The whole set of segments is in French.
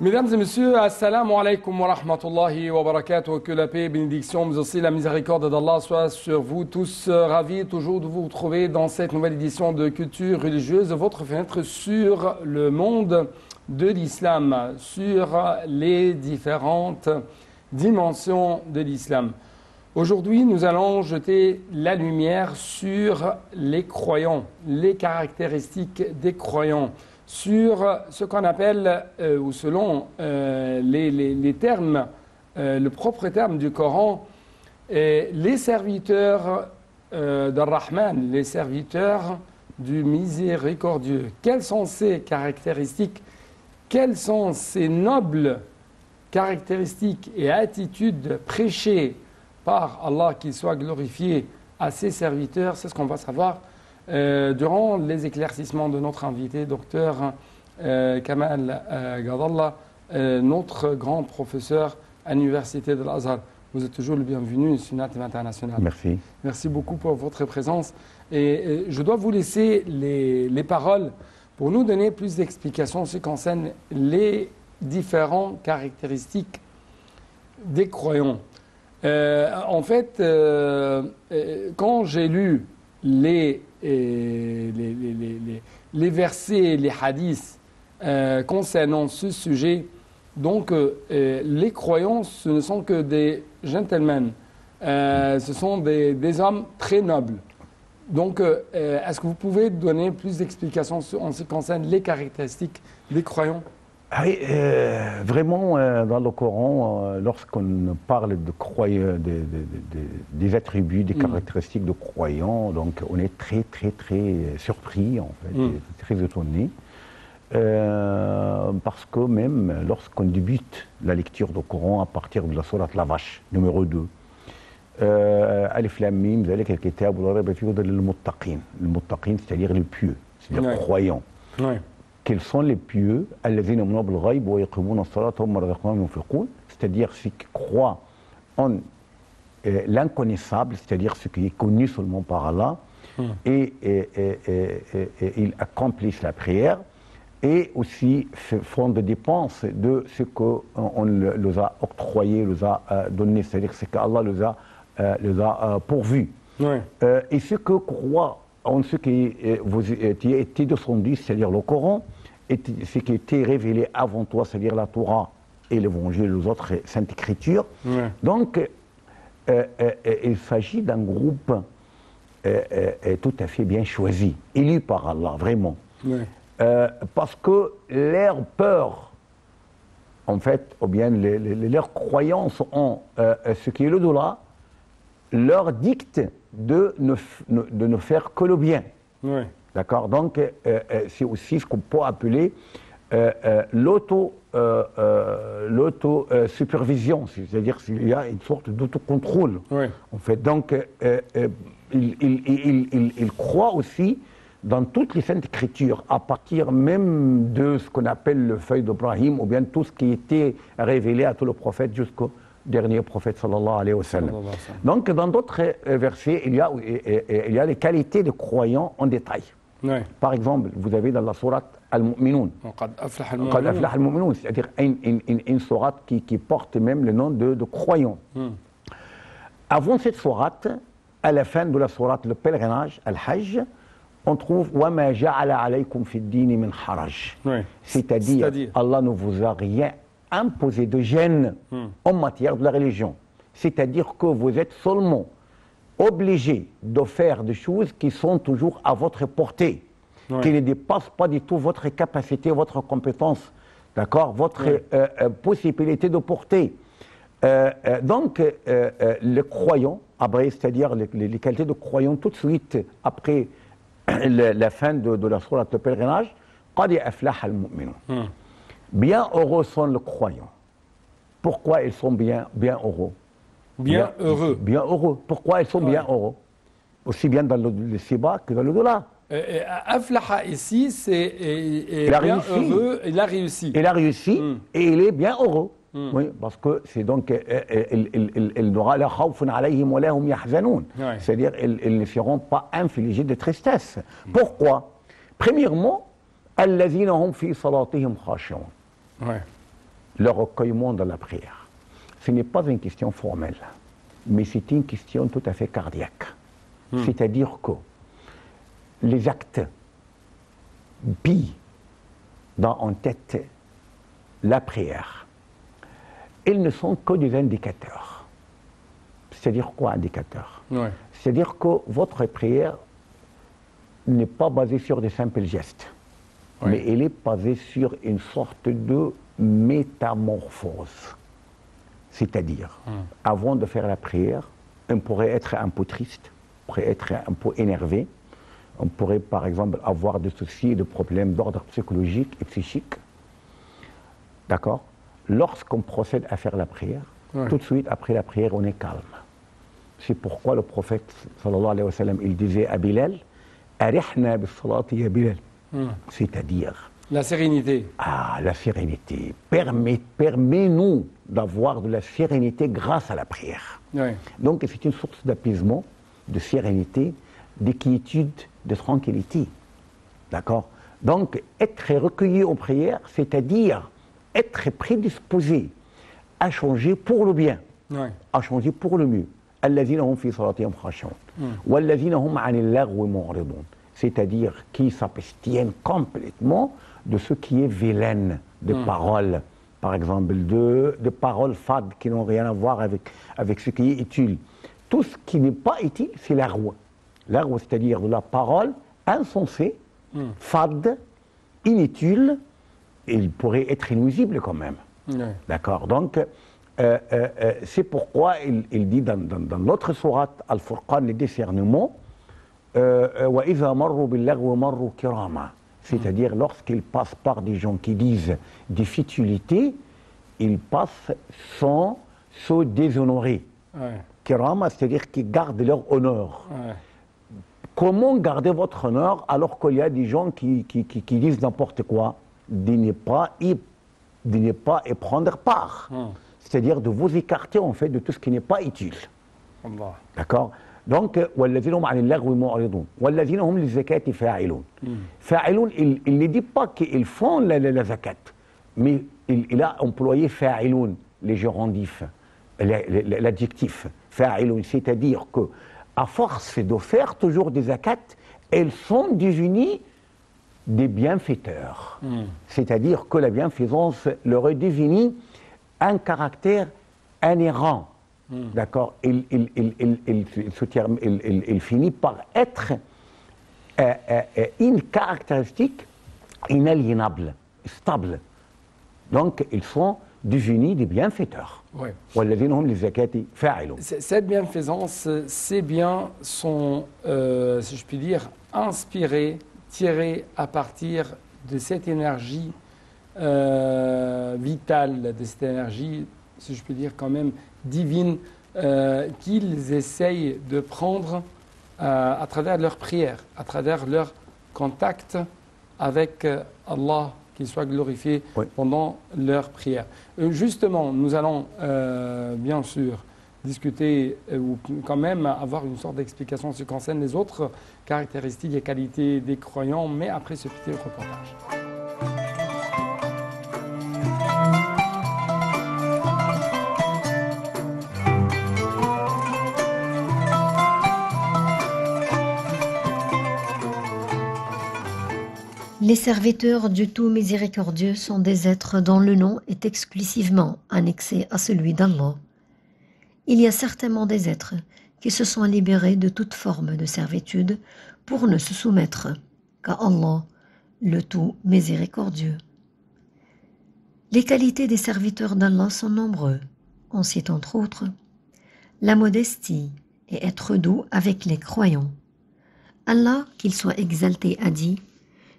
Mesdames et messieurs, assalamu alaikum wa rahmatullahi wa barakatuh. Que la paix, bénédiction, mais aussi la miséricorde d'Allah soit sur vous tous. Ravis toujours de vous retrouver dans cette nouvelle édition de Culture religieuse, votre fenêtre sur le monde de l'islam, sur les différentes dimensions de l'islam. Aujourd'hui, nous allons jeter la lumière sur les croyants, les caractéristiques des croyants, sur ce qu'on appelle, ou selon les termes, le propre terme du Coran, les serviteurs d'Ar-Rahman, les serviteurs du miséricordieux. Quelles sont ces caractéristiques? Quelles sont ces nobles caractéristiques et attitudes prêchées par Allah, qu'il soit glorifié, à ses serviteurs? C'est ce qu'on va savoir durant les éclaircissements de notre invité, docteur Kamal Gadallah, notre grand professeur à l'Université de l'Azhar. Vous êtes toujours le bienvenu sur Sunna TV International. Merci. Merci beaucoup pour votre présence. Et je dois vous laisser les paroles pour nous donner plus d'explications en ce qui concerne les différentes caractéristiques des croyants. En fait, quand j'ai lu les versets, les hadiths concernant ce sujet, donc les croyants, ce ne sont que des gentlemen, ce sont des hommes très nobles. Donc, est-ce que vous pouvez donner plus d'explications en ce qui concerne les caractéristiques des croyants? Oui, vraiment, dans le Coran, lorsqu'on parle de croyants, des attributs, des caractéristiques de croyants, donc on est très surpris, en fait, très étonné. Parce que même lorsqu'on débute la lecture du Coran à partir de la sourate La Vache, numéro 2, Alif Lam Mim, ذلك الكتاب لا ريب فيه هدى للمتقين. المتقين, c'est-à-dire les pieux, c'est-à-dire les croyants. Ouais. Quels sont les pieux? C'est-à-dire ceux qui croient en l'inconnaissable, c'est-à-dire ceux qui est connu seulement par Allah, et ils accomplissent la prière, et aussi font des dépenses de ce qu'on leur a octroyé, leur a donné, c'est-à-dire ce qu'Allah les a pourvu. Ouais. Et ceux qui croient en ce qui a été descendu, c'est-à-dire le Coran, et ce qui a été révélé avant toi, c'est-à-dire la Torah et l'Évangile, les autres saintes écritures. Ouais. Donc, il s'agit d'un groupe tout à fait bien choisi, élu par Allah, vraiment. Ouais. Parce que leur peur, en fait, ou bien leurs croyances en ce qui est l'au-delà, leur dicte de ne faire que le bien. Oui. D'accord? Donc, c'est aussi ce qu'on peut appeler l'auto-supervision, c'est-à-dire qu'il y a une sorte d'autocontrôle. Oui. En fait, donc, il croit aussi dans toutes les saintes écritures, à partir même de ce qu'on appelle le feuille d'Ibrahim, ou bien tout ce qui était révélé à tous les prophètes jusqu'au dernier prophète sallallahu alayhi wa sallam. Donc dans d'autres versets, il y a les qualités de croyants en détail. Oui. Par exemple, vous avez dans la sourate Al-Mu'minun, c'est-à-dire une sourate qui porte même le nom de croyants. Avant cette sourate, à la fin de la sourate le pèlerinage, Al-Hajj, on trouve وَمَا جَعَلَ عَلَيْكُمْ فِي الدِّينِ مِنْ حَرَجٍ. C'est-à-dire, Allah ne vous a rien imposé de gêne en matière de la religion. C'est-à-dire que vous êtes seulement obligé de faire des choses qui sont toujours à votre portée, qui ne dépassent pas du tout votre capacité, votre compétence, d'accord, votre possibilité de porter. Donc, les croyants, c'est-à-dire les qualités de croyants, tout de suite après la fin de la sourate de pèlerinage, قَدْ أَفْلَحَ الْمُؤْمِنُونَ. Bien heureux sont les croyants. Pourquoi ils sont bien heureux? Bien heureux. Pourquoi ils sont bien heureux? Aussi bien dans le Siba que dans le Doula. Aflaha ici, c'est bien heureux, il a réussi. Il a réussi et il est bien heureux. Oui, parce que c'est donc il n'aura la khawfun alayhim wa lahum yahzanun. C'est-à-dire ils ne seront pas infligés de tristesse. Pourquoi? Premièrement, alladhina hum fi salatihim khashi'un. le recueillement de la prière, ce n'est pas une question formelle, mais c'est une question tout à fait cardiaque. C'est-à-dire que les actes pillent en tête la prière. Ils ne sont que des indicateurs. C'est-à-dire quoi, indicateurs? C'est-à-dire que votre prière n'est pas basée sur des simples gestes, mais elle est basée sur une sorte de métamorphose. C'est-à-dire, avant de faire la prière, on pourrait être un peu triste, on pourrait être un peu énervé, on pourrait par exemple avoir des soucis, des problèmes d'ordre psychologique et psychique. D'accord? Lorsqu'on procède à faire la prière, tout de suite après la prière, on est calme. C'est pourquoi le prophète, sallallahu alayhi wa sallam, il disait à Bilal, Arihna bis-salati ya Bilal. C'est-à-dire, la sérénité. Ah, la sérénité. Permets-nous d'avoir de la sérénité grâce à la prière. Donc, c'est une source d'apaisement, de sérénité, de quiétude, de tranquillité. D'accord? Donc, être recueilli en prière, c'est-à-dire être prédisposé à changer pour le bien, à changer pour le mieux. Allazina hum fi salatihim khashi'un wallazina hum 'anil lagwi mu'ridun. C'est-à-dire qui s'abstiennent complètement de ce qui est vilaine, de paroles, par exemple, de paroles fades qui n'ont rien à voir avec ce qui est utile. Tout ce qui n'est pas utile, c'est l'arwa. L'arwa, c'est-à-dire de la parole insensée, fade, inutile, et il pourrait être inuisible quand même. D'accord? Donc, c'est pourquoi il dit dans l'autre sourate, Al-Furqan, les discernements, c'est-à-dire lorsqu'ils passent par des gens qui disent des futilités, ils passent sans se déshonorer. Kirama, c'est-à-dire qu'ils gardent leur honneur. Comment garder votre honneur alors qu'il y a des gens qui disent n'importe quoi? De ne pas y prendre part. C'est-à-dire de vous écarter en fait de tout ce qui n'est pas utile. D'accord? Donc, وَالَّذِينَ هُمْ عَنِ اللَّغْوِ مُعْرِضُونَ وَالَّذِينَ هُمْ لِلزَّكَاةِ فَاعِلُونَ. فاعلون, il ne dit pas qu'ils font la zakat, mais il a employé fa'ilun, les gérondifs, l'adjectif fa'ilun, c'est-à-dire que à force de faire toujours des zakats, elles sont devenues des bienfaiteurs. C'est-à-dire que la bienfaisance leur est devenue un caractère inhérent. D'accord? Il finit par être une caractéristique inaliénable, stable. Donc, ils sont devenus des bienfaiteurs. Cette bienfaisance, ces biens sont, si je puis dire, inspirés, tirés à partir de cette énergie vitale, de cette énergie, si je puis dire, quand même divine, qu'ils essayent de prendre à travers leur prière, à travers leur contact avec Allah, qu'il soit glorifié pendant leur prière. Justement, nous allons bien sûr discuter ou quand même avoir une sorte d'explication en ce qui concerne les autres caractéristiques et qualités des croyants, mais après ce petit reportage. Les serviteurs du tout miséricordieux sont des êtres dont le nom est exclusivement annexé à celui d'Allah. Il y a certainement des êtres qui se sont libérés de toute forme de servitude pour ne se soumettre qu'à Allah, le tout miséricordieux. Les qualités des serviteurs d'Allah sont nombreuses. On cite entre autres la modestie et être doux avec les croyants. Allah, qu'il soit exalté, a dit: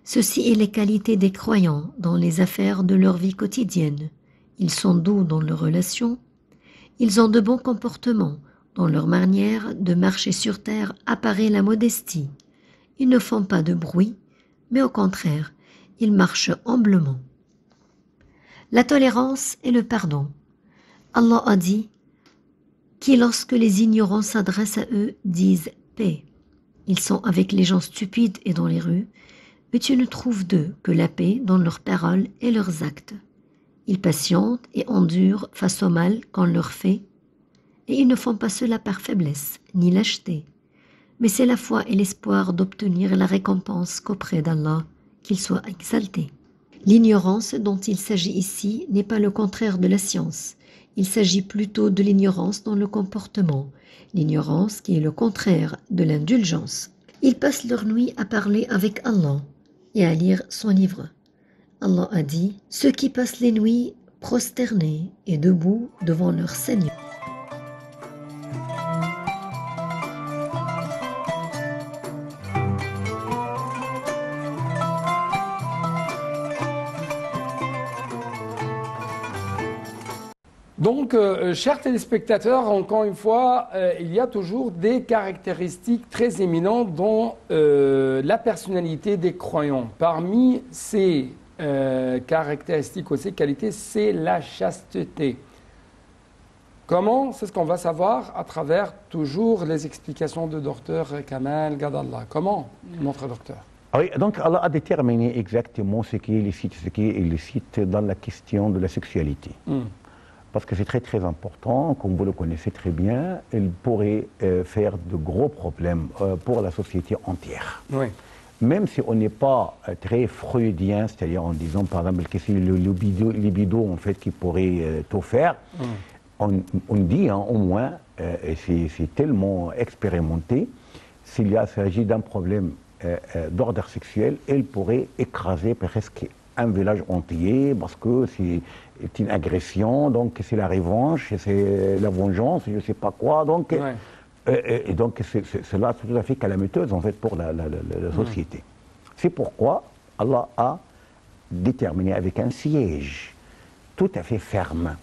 ceci est les qualités des croyants dans les affaires de leur vie quotidienne. Ils sont doux dans leurs relations. Ils ont de bons comportements. Dans leur manière de marcher sur terre apparaît la modestie. Ils ne font pas de bruit, mais au contraire, ils marchent humblement. La tolérance et le pardon. Allah a dit qui, lorsque les ignorants s'adressent à eux, disent paix. Ils sont avec les gens stupides et dans les rues, mais tu ne trouves d'eux que la paix dans leurs paroles et leurs actes. Ils patientent et endurent face au mal qu'on leur fait, et ils ne font pas cela par faiblesse ni lâcheté, mais c'est la foi et l'espoir d'obtenir la récompense qu'auprès d'Allah, qu'il soit exalté. L'ignorance dont il s'agit ici n'est pas le contraire de la science, il s'agit plutôt de l'ignorance dans le comportement, l'ignorance qui est le contraire de l'indulgence. Ils passent leur nuit à parler avec Allah et à lire son livre. Allah a dit, ceux qui passent les nuits prosternés et debout devant leur Seigneur. Donc, chers téléspectateurs, encore une fois, il y a toujours des caractéristiques très éminentes dans la personnalité des croyants. Parmi ces caractéristiques ou ces qualités, c'est la chasteté. Comment? C'est ce qu'on va savoir à travers toujours les explications de docteur Kamal Gadallah. Comment, notre docteur? Oui, donc Allah a déterminé exactement ce qui est licite, ce qui est illicite dans la question de la sexualité. Parce que c'est très très important, comme vous le connaissez très bien, il pourrait faire de gros problèmes pour la société entière. Oui. Même si on n'est pas très freudien, c'est-à-dire en disant par exemple que c'est le libido en fait qui pourrait tout faire, on dit au moins, et c'est tellement expérimenté, s'il s'agit d'un problème d'ordre sexuel, il pourrait écraser presque un village entier parce que c'est une agression, donc c'est la revanche, c'est la vengeance, je ne sais pas quoi. Donc, et donc c'est là tout à fait calamiteuse en fait pour la société. C'est pourquoi Allah a déterminé avec un siège tout à fait ferme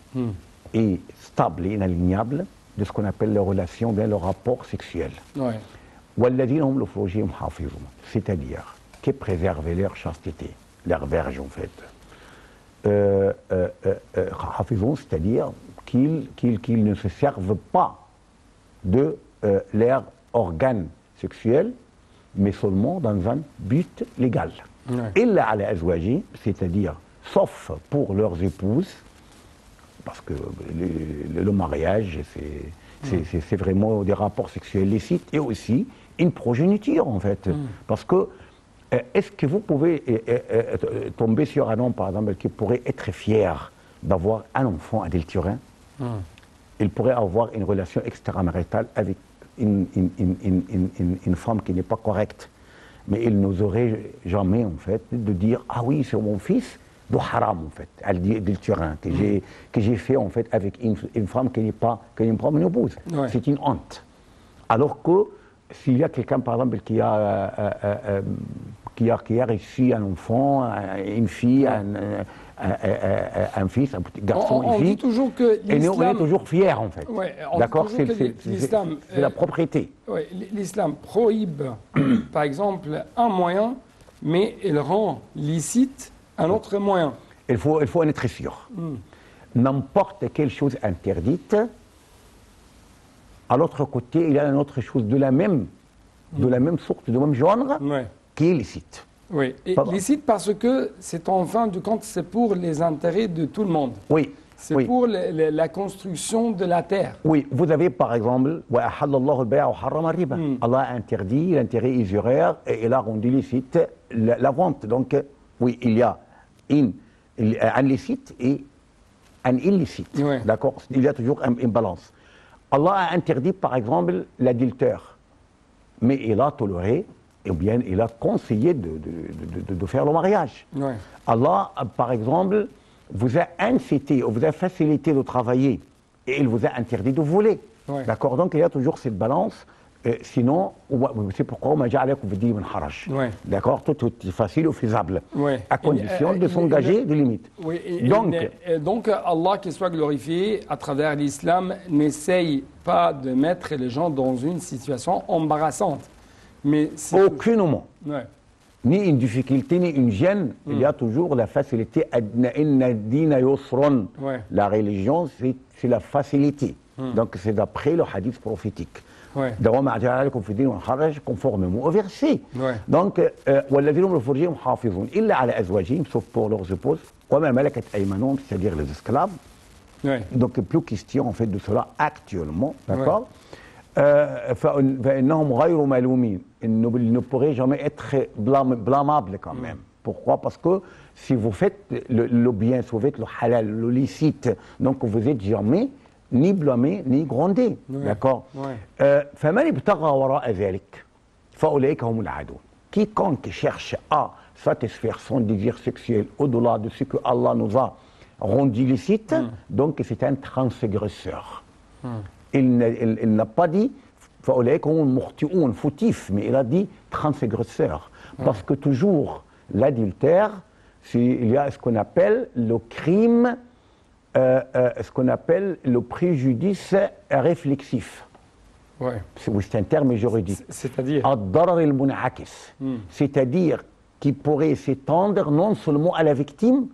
et stable et inalignable de ce qu'on appelle les relations, bien le rapport sexuel. C'est-à-dire qui préservent leur chasteté, leur verge en fait. C'est-à-dire qu'ils ne se servent pas de leurs organes sexuels, mais seulement dans un but légal. Illa ala azwaji, c'est-à-dire sauf pour leurs épouses, parce que le mariage, c'est vraiment des rapports sexuels licites, et aussi une progéniture en fait. Parce que est-ce que vous pouvez tomber sur un homme, par exemple, qui pourrait être fier d'avoir un enfant adultérin? Il pourrait avoir une relation extramaritale avec une femme qui n'est pas correcte. Mais il n'oserait jamais, en fait, de dire « Ah oui, c'est mon fils », de haram, en fait, adultérin, que j'ai fait, en fait, avec une femme qui n'est pas mon épouse. C'est une honte. Alors que s'il y a quelqu'un, par exemple, qui a reçu un enfant, une fille, un fils, un petit garçon, on une fille, dit toujours que l'islam... on est toujours fiers, en fait. D'accord, c'est la propriété. L'islam prohibe, par exemple, un moyen, mais il rend licite un autre moyen. Il faut en être sûr. N'importe quelle chose interdite, à l'autre côté, il y a une autre chose de la même sorte, du même genre, qui est licite. Oui, et licite parce que c'est en fin de compte, c'est pour les intérêts de tout le monde. Oui. C'est pour la construction de la terre. Oui, vous avez par exemple, Allah a interdit l'intérêt usuraire et il a rendu licite la vente. Donc, oui, il y a un licite et un illicite. D'accord? Il y a toujours une balance. Allah a interdit, par exemple, l'adultère, mais il a toléré, ou bien il a conseillé de faire le mariage. Allah, par exemple, vous a incité, ou vous a facilité de travailler, et il vous a interdit de voler. D'accord? Donc il y a toujours cette balance. Sinon, c'est pourquoi on m'a dit vous dit d'accord? Tout est facile ou faisable, à condition de s'engager des limites. Donc Allah, qu'il soit glorifié, à travers l'islam, n'essaye pas de mettre les gens dans une situation embarrassante. Aucunement. Ni une difficulté, ni une gêne, il y a toujours la facilité. La religion, c'est la facilité. Donc c'est d'après le hadith prophétique. Ouais. Conformément au verset. Ouais. Donc, sauf pour leurs épouses, c'est-à-dire les esclaves. Ouais. Donc, il n'y a plus question en fait de cela actuellement, d'accord? Il ne pourrait jamais être blâmable quand même. Pourquoi? Parce que si vous faites le bien, si vous faites le halal, le licite, donc vous n'êtes jamais ni blâmé, ni grondé. D'accord? Quiconque cherche à satisfaire son désir sexuel au-delà de ce que Allah nous a rendu licite, donc c'est un transgresseur. Il n'a pas dit fautif, mais il a dit transgresseur. Parce que toujours, l'adultère, il y a ce qu'on appelle le crime, ce qu'on appelle le préjudice réflexif. Ouais. C'est un terme juridique. C'est-à-dire c'est-à-dire qui pourrait s'étendre non seulement à la victime,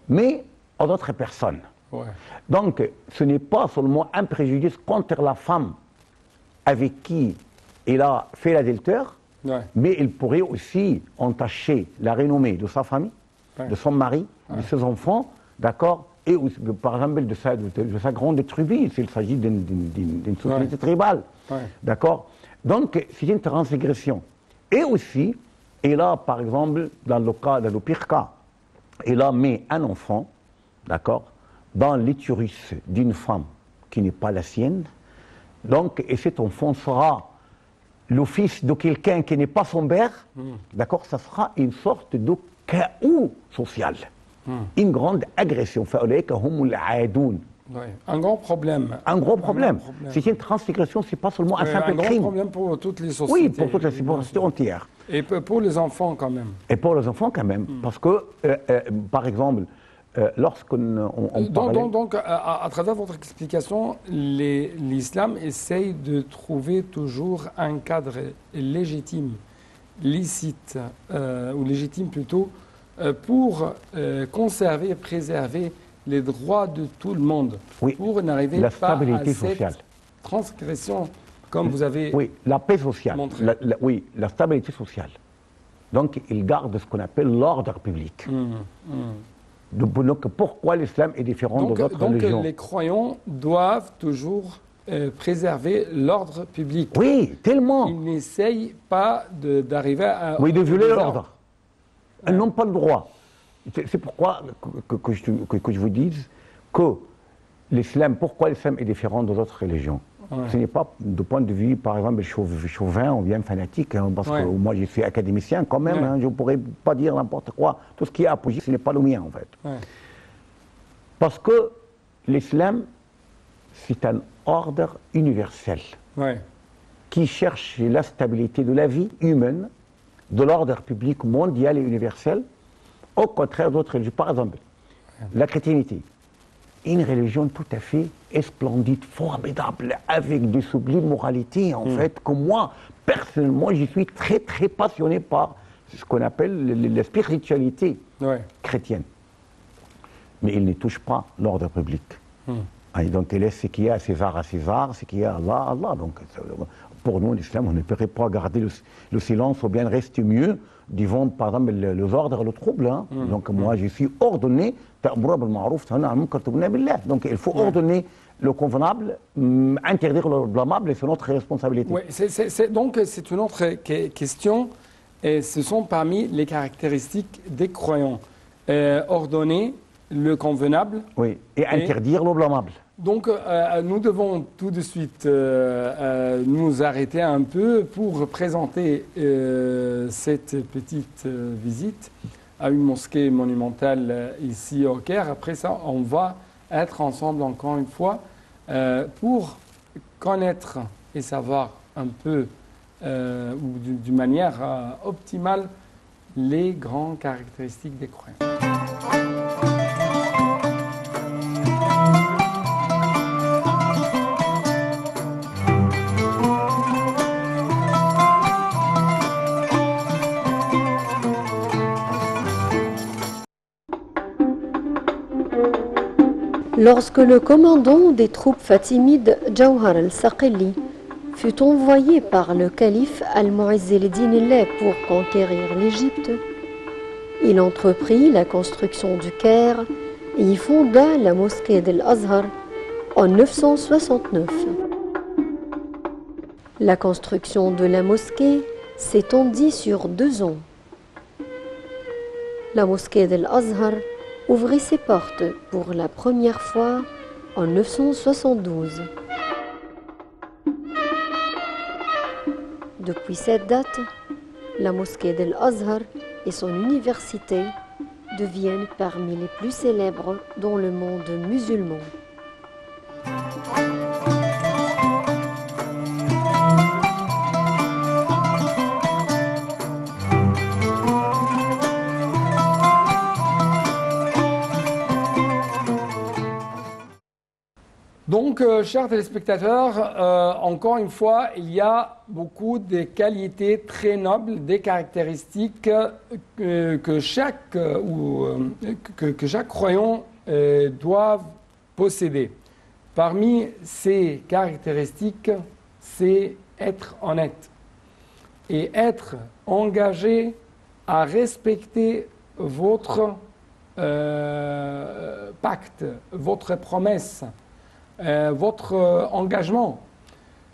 mais à d'autres personnes. Ouais. Donc, ce n'est pas seulement un préjudice contre la femme avec qui il a fait l'adultère, mais il pourrait aussi entacher la renommée de sa famille, de son mari, de ses enfants, d'accord, et aussi, par exemple de sa grande tribu, s'il s'agit d'une société tribale, d'accord. Donc, c'est une transgression. Et aussi, il a, par exemple, dans le pire cas, il a mis un enfant, d'accord, dans l'utérus d'une femme qui n'est pas la sienne. Donc, et cet enfant sera le fils de quelqu'un qui n'est pas son père, d'accord, ça sera une sorte de chaos social, une grande agression. Un grand problème. Un gros problème. C'est une transgression, c'est pas seulement un simple crime. Un grand problème pour toutes les sociétés. Oui, pour toute la société entière. Et pour les enfants quand même. Et pour les enfants quand même, parce que, par exemple, lorsqu'on parlait... Donc, à travers votre explication, l'islam essaye de trouver toujours un cadre légitime, licite, ou légitime plutôt, pour conserver et préserver les droits de tout le monde, pour n'arriver pas à cette transgression, comme vous avez Oui, la paix sociale, oui, la stabilité sociale. Donc, il garde ce qu'on appelle l'ordre public. Donc, pourquoi l'islam est différent de d'autres religions? Donc, les croyants doivent toujours préserver l'ordre public. Oui, tellement. Ils n'essayent pas d'arriver à... Oui, de violer l'ordre. Ils n'ont pas le droit. C'est pourquoi que je vous dise que l'islam, pourquoi l'islam est différent des autres religions. Ce n'est pas de point de vue, par exemple, chauvin ou bien fanatique, hein, parce que moi je suis académicien quand même, hein, je ne pourrais pas dire n'importe quoi. Tout ce qui est apogée, ce n'est pas le mien en fait. Parce que l'islam, c'est un ordre universel qui cherche la stabilité de la vie humaine, de l'ordre public mondial et universel, au contraire d'autres religions. Par exemple, la chrétienté, une religion tout à fait splendide, formidable, avec de sublimes moralités, en fait, que moi, personnellement, je suis très, très passionné par ce qu'on appelle la spiritualité chrétienne. Mais il ne touche pas l'ordre public. Et donc, il laisse ce qui est à César, ce qui est à Allah, Allah. Donc, pour nous, l'islam, on ne pourrait pas garder le silence, ou bien reste mieux devant, par exemple, les ordres, le trouble. Hein. Donc, moi, je suis ordonné, donc, il faut ordonner le convenable, interdire le blâmable, et c'est notre responsabilité. Oui, donc, c'est une autre question, et ce sont parmi les caractéristiques des croyants. Ordonner le convenable. Oui, et interdire le blâmable. Donc, nous devons tout de suite nous arrêter un peu pour présenter cette petite visite à une mosquée monumentale ici au Caire. Après ça, on va être ensemble encore une fois pour connaître et savoir un peu, ou d'une manière optimale, les grandes caractéristiques des croyants. Lorsque le commandant des troupes fatimides, Jawhar al-Saqili, fut envoyé par le calife Al-Mu'izz el-Din pour conquérir l'Égypte. Il entreprit la construction du Caire et y fonda la mosquée d'Al-Azhar en 969. La construction de la mosquée s'étendit sur 2 ans. La mosquée d'Al-Azhar ouvrit ses portes pour la première fois en 972. Depuis cette date, la mosquée d'Al-Azhar et son université deviennent parmi les plus célèbres dans le monde musulman. Donc, chers téléspectateurs, encore une fois, il y a beaucoup de qualités très nobles, des caractéristiques que chaque croyant doit posséder. Parmi ces caractéristiques, c'est être honnête et être engagé à respecter votre pacte, votre promesse. Votre engagement.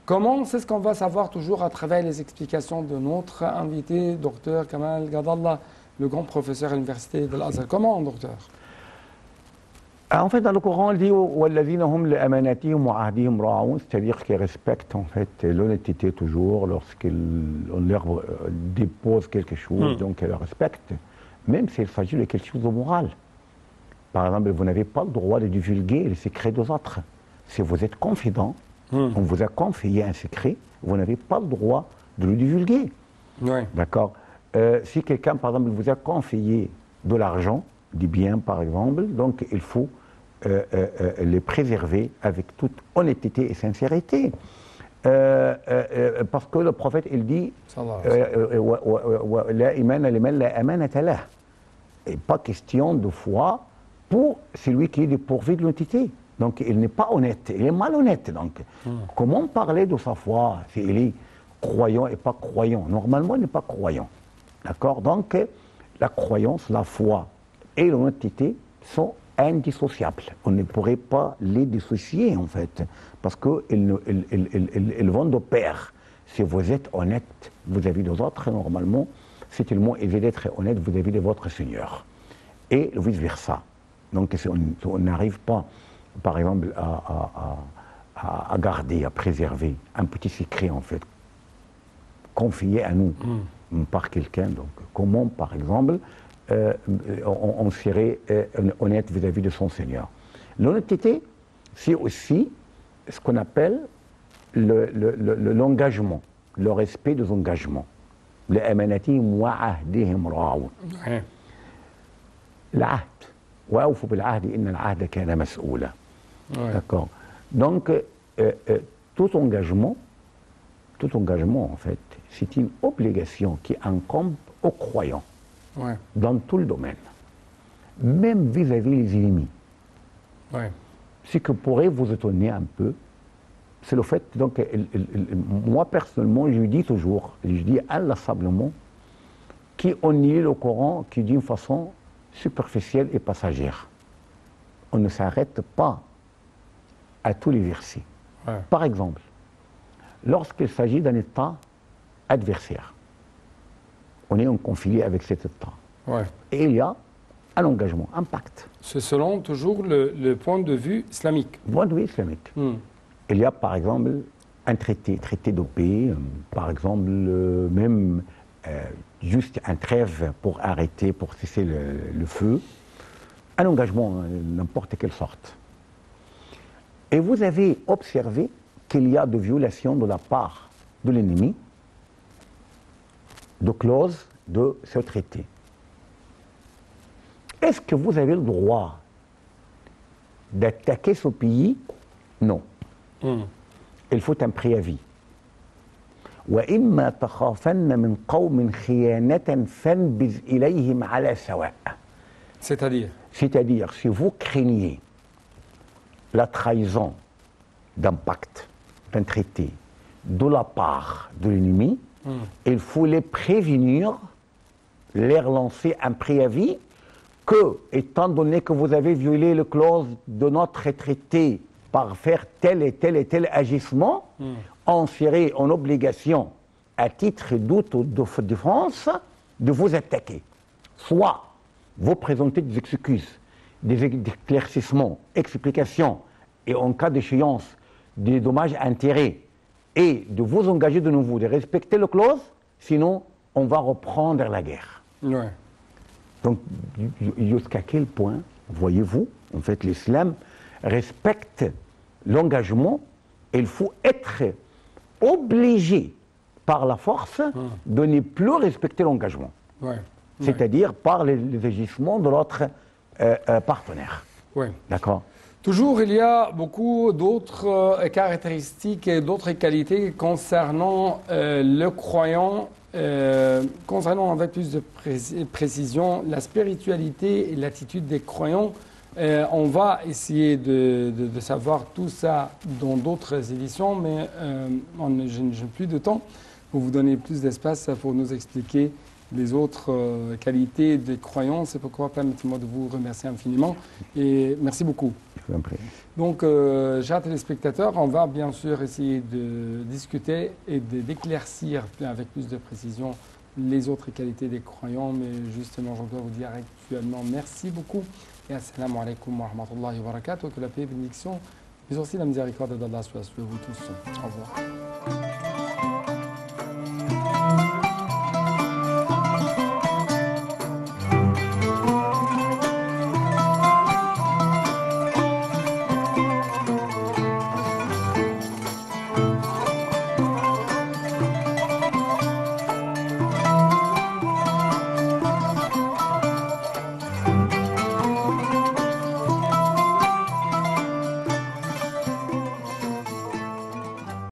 Comment? C'est ce qu'on va savoir toujours à travers les explications de notre invité, Dr Kamal Gadallah, le grand professeur à l'université de l'Azhar. Comment, docteur? En fait, dans le Coran, il dit وَالَّذِينَ هُمْ لِأَمَانَاتِهِمْ وَعَهْدِهِمْ رَاعُونَ, c'est-à-dire qu'ils respectent en fait l'honnêteté toujours lorsqu'on leur dépose quelque chose, donc ils le respectent, même s'il s'agit de quelque chose de moral. Par exemple, vous n'avez pas le droit de divulguer les secrets des autres. Si vous êtes confident, on vous a confié un secret, vous n'avez pas le droit de le divulguer. Oui. D'accord. Si quelqu'un, par exemple, vous a confié de l'argent, du bien, par exemple, donc il faut les préserver avec toute honnêteté et sincérité. Parce que le prophète, il dit La imana liman la amanata lah. Et pas question de foi pour celui qui est dépourvu de l'honnêteté. Donc il n'est pas honnête, il est malhonnête. Donc comment parler de sa foi s'il est croyant et pas croyant? Normalement, il n'est pas croyant. D'accord. Donc la croyance, la foi et l'honnêteté sont indissociables. On ne pourrait pas les dissocier en fait, parce qu'ils vont de pair. Si vous êtes honnête vis-à-vis des autres, normalement, c'est tellement aisé d'être honnête vis-à-vis de votre Seigneur. Et vice-versa. Donc si on n'arrive pas, par exemple, à garder, à préserver un petit secret, en fait, confié à nous par quelqu'un, donc comment, par exemple, on serait honnête vis-à-vis de son Seigneur. L'honnêteté, c'est aussi ce qu'on appelle l'engagement, le respect des engagements. لأمانتهم وعهدهم راعون. العهد وأوفوا بالعهد إن العهد كان مسؤولا. D'accord. Donc tout engagement en fait, c'est une obligation qui incombe aux croyants dans tout le domaine, même vis-à-vis des ennemis. Ce qui pourrait vous étonner un peu, c'est le fait, donc, moi personnellement, je dis toujours, je dis inlassablement, qu'on lit le Coran qui d'une façon superficielle et passagère. On ne s'arrête pas à tous les versets. Par exemple, lorsqu'il s'agit d'un État adversaire, on est en conflit avec cet État. Et il y a un engagement, un pacte. C'est selon toujours le point de vue islamique. Point de vue islamique. Il y a par exemple un traité de paix, par exemple même juste un trêve pour arrêter, pour cesser le feu, un engagement n'importe quelle sorte. Et vous avez observé qu'il y a des violations de la part de l'ennemi de clauses de ce traité. Est-ce que vous avez le droit d'attaquer ce pays? Non. Il faut un préavis. وإما تخافن من قوم خيانة فانبذ إليهم على سواء. C'est-à-dire, si vous craignez la trahison d'un pacte, d'un traité, de la part de l'ennemi. Il faut les prévenir, leur lancer un préavis que, étant donné que vous avez violé le clause de notre traité par faire tel et tel et tel agissement, on serait en obligation, à titre d'autodéfense, de vous attaquer. Soit vous présentez des excuses, des éclaircissements, explications, et en cas d'échéance, des dommages intérêts, et de vous engager de nouveau, de respecter le clause, sinon on va reprendre la guerre. Ouais. Donc, jusqu'à quel point, voyez-vous, en fait, l'islam respecte l'engagement. Il faut être obligé par la force de ne plus respecter l'engagement. Ouais. C'est-à-dire par les agissements de l'autre partenaire. Ouais. D'accord? Toujours, il y a beaucoup d'autres caractéristiques et d'autres qualités concernant le croyant, concernant avec plus de précision la spiritualité et l'attitude des croyants. On va essayer de savoir tout ça dans d'autres éditions, mais je n'ai plus de temps pour vous donner plus d'espace pour nous expliquer les autres qualités des croyants. C'est pourquoi permettez-moi de vous remercier infiniment et merci beaucoup. Donc, chers téléspectateurs, on va bien sûr essayer de discuter et d'éclaircir avec plus de précision les autres qualités des croyants, mais justement, je dois vous dire actuellement merci beaucoup et assalamu alaikum wa rahmatullahi wa barakatuh, que la paix et bénédiction, mais aussi la miséricorde d'Allah soit sur vous tous. Au revoir.